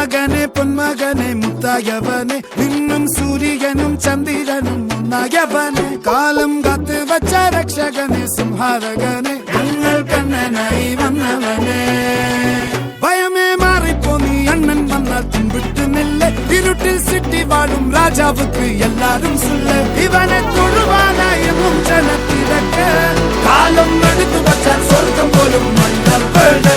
മകനെ പൊന്മകനെ മുത്തായവനെ നിന്നും സൂര്യനും ചന്ദ്രനും ഒന്നായവനെ കാലം കാത്ത് വച്ച രക്ഷകനെ സംഹാരകനെ ഞങ്ങൾ കണ്ണനായി വന്നവനെ ഭയമേ മാറിപ്പോ നീ അണ്ണൻ വന്നാൽ തുമ്പിട്ടുന്നില്ല ഇരുട്ടിൽ സിറ്റി വാഴും രാജാവുക്ക് എല്ലാരും സുല്ല ഇവനെ തൊഴുവാനായും ജനത്തിരക്ക് കാലം എടുത്തു വച്ചാൽ സ്വർഗം പോലും മണ്ണപ്പേട്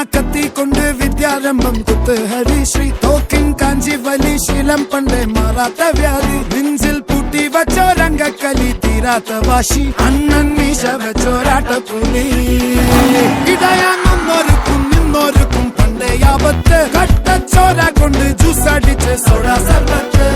കത്തിക്കൊണ്ട് വിദ്യാരംഭം കുത്ത് ഹരിശ്രീ തോക്കിൻ കാഞ്ചി വലി ശീലം പണ്ടേ മാറാത്ത വ്യാധി നെഞ്ചിൽ പൂട്ടി വച്ചോരംഗക്കലി തീരാത്ത വാശി അണ്ണൻ മീശ വെച്ചോരാട്ട പുലി ഇടയാങ്ങൊന്നൊരുക്കും നിന്നൊരുക്കും പണ്ടേ ആപത്ത് കട്ടച്ചോര കൊണ്ട് ജ്യൂസ് അടിച്ച് സോഡ സർബത്ത്